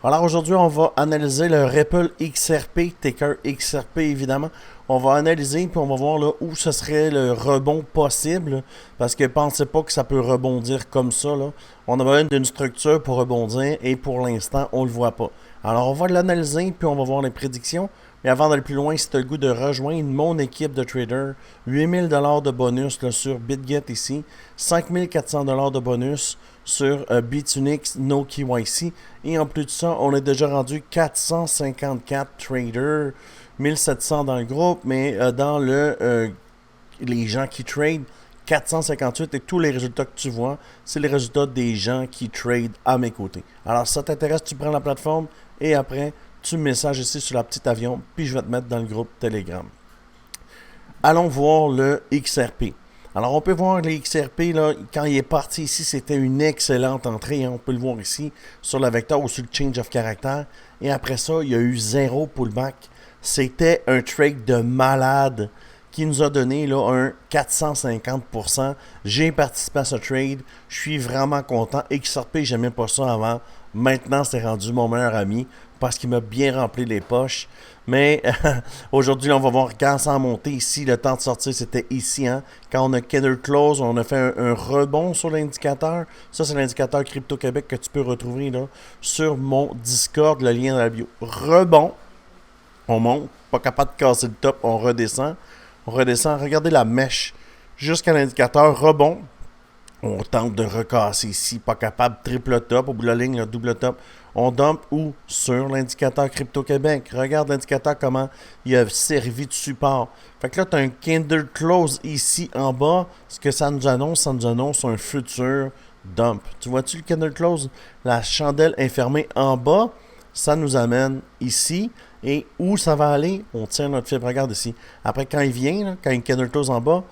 Alors aujourd'hui, on va analyser le Ripple XRP, ticker XRP évidemment. On va analyser puis on va voir là, où ce serait le rebond possible. Parce que pensez pas que ça peut rebondir comme ça. Là. On a besoin d'une structure pour rebondir et pour l'instant, on le voit pas. Alors on va l'analyser puis on va voir les prédictions. Mais avant d'aller plus loin, si tu as le goût de rejoindre mon équipe de traders, 8000$ de bonus là, sur BitGet ici, 5400$ de bonus sur Bitunix No KYC. Et en plus de ça, on est déjà rendu 454 traders, 1700 dans le groupe, mais dans les gens qui trade, 458 et tous les résultats que tu vois, c'est les résultats des gens qui trade à mes côtés. Alors si ça t'intéresse, tu prends la plateforme et après, tu me messages ici sur la petite avion, puis je vais te mettre dans le groupe Telegram. Allons voir le XRP. Alors, on peut voir le XRP, là, quand il est parti ici, c'était une excellente entrée. Hein, on peut le voir ici sur le vecteur ou sur le change of character. Et après ça, il y a eu zéro pullback. C'était un trade de malade qui nous a donné là, un 450%. J'ai participé à ce trade. Je suis vraiment content. XRP, j'aimais pas ça avant. Maintenant, c'est rendu mon meilleur ami parce qu'il m'a bien rempli les poches. Mais aujourd'hui, on va voir quand ça a monté ici. Le temps de sortir, c'était ici. Hein? Quand on a candle close, on a fait un rebond sur l'indicateur. Ça, c'est l'indicateur Crypto Québec que tu peux retrouver là, sur mon Discord, le lien dans la bio. Rebond, on monte, pas capable de casser le top, on redescend. On redescend, regardez la mèche jusqu'à l'indicateur rebond. On tente de recasser ici, pas capable, triple top, au bout de la ligne, le double top. On dump où? Sur l'indicateur Crypto Québec. Regarde l'indicateur, comment il a servi de support. Fait que là, tu as un candle close ici en bas. Ce que ça nous annonce un futur dump. Tu vois-tu le candle close? La chandelle est fermée en bas. Ça nous amène ici. Et où ça va aller? On tire notre fibre. Regarde ici. Après, quand il vient, là, quand il y a une candle close en bas,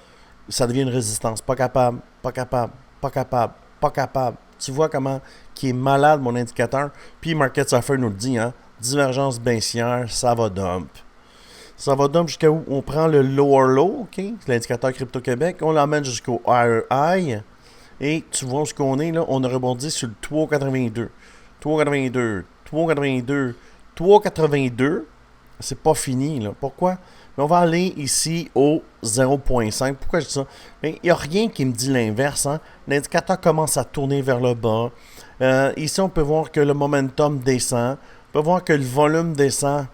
ça devient une résistance. Pas capable, pas capable, pas capable, pas capable. Tu vois comment qui est malade mon indicateur. Puis Market Suffer nous le dit, hein. Divergence baissière, ça va dump. Ça va dump jusqu'à où? On prend le lower low, ok? C'est l'indicateur Crypto Québec. On l'emmène jusqu'au higher high. Et tu vois où ce qu'on est là? On a rebondi sur le 3,82. 3,82. 3,82. 3,82. C'est pas fini, là. Pourquoi? Mais on va aller ici au 0,5. Pourquoi je dis ça? Il n'y a rien qui me dit l'inverse. Hein? L'indicateur commence à tourner vers le bas. Ici, on peut voir que le momentum descend. On peut voir que le volume descend.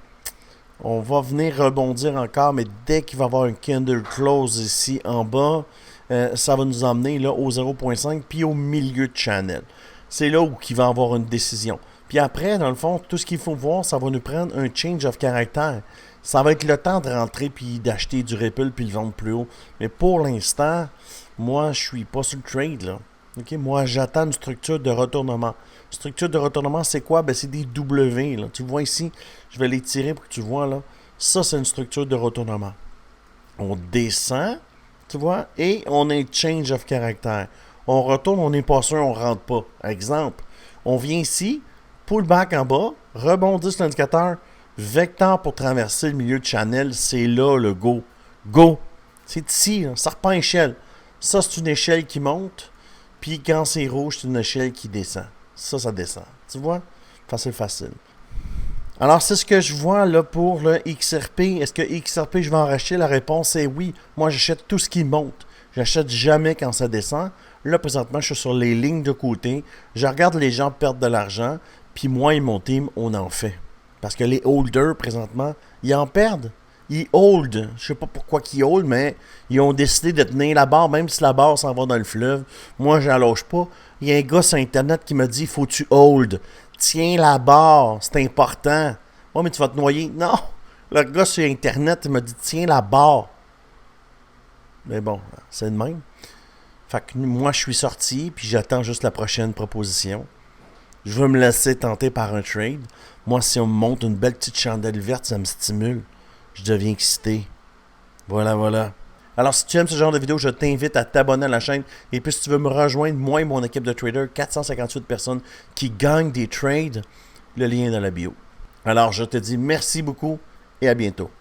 On va venir rebondir encore, mais dès qu'il va y avoir un candle close ici en bas, ça va nous emmener là, au 0,5 puis au milieu de channel. C'est là où il va y avoir une décision. Puis après, dans le fond, tout ce qu'il faut voir, ça va nous prendre un change of character. Ça va être le temps de rentrer puis d'acheter du Ripple puis le vendre plus haut. Mais pour l'instant, moi, je suis pas sur le trade, là. Okay? Moi, j'attends une structure de retournement. Structure de retournement, c'est quoi? Ben, c'est des W. Là. Tu vois ici, je vais les tirer pour que tu vois, là. Ça, c'est une structure de retournement. On descend, tu vois, et on a un change of character. On retourne, on n'est pas sûr, on rentre pas. Exemple, on vient ici, pullback en bas, rebondit sur l'indicateur, vecteur pour traverser le milieu de channel, c'est là le go. Go! C'est ici, là, ça repart échelle. Ça, c'est une échelle qui monte, puis quand c'est rouge, c'est une échelle qui descend. Ça descend. Tu vois? Facile. Alors, c'est ce que je vois là pour le XRP. Est-ce que XRP, je vais en racheter? La réponse est oui. Moi, j'achète tout ce qui monte. J'achète jamais quand ça descend. Là, présentement, je suis sur les lignes de côté. Je regarde les gens perdre de l'argent. Puis moi et mon team, on en fait. Parce que les holders, présentement, ils en perdent. Ils hold. Je sais pas pourquoi ils hold, mais ils ont décidé de tenir la barre, même si la barre s'en va dans le fleuve. Moi, je n'allonge pas. Il y a un gars sur Internet qui me dit, faut que tu hold. Tiens la barre, c'est important. Ouais, mais tu vas te noyer. Non. Le gars sur Internet, il m'a dit, tiens la barre. Mais bon, c'est le même. Fait que moi, je suis sorti, puis j'attends juste la prochaine proposition. Je veux me laisser tenter par un trade. Moi, si on me montre une belle petite chandelle verte, ça me stimule. Je deviens excité. Voilà. Alors, si tu aimes ce genre de vidéo, je t'invite à t'abonner à la chaîne. Et puis, si tu veux me rejoindre, moi et mon équipe de traders, 458 personnes qui gagnent des trades, le lien est dans la bio. Alors, je te dis merci beaucoup et à bientôt.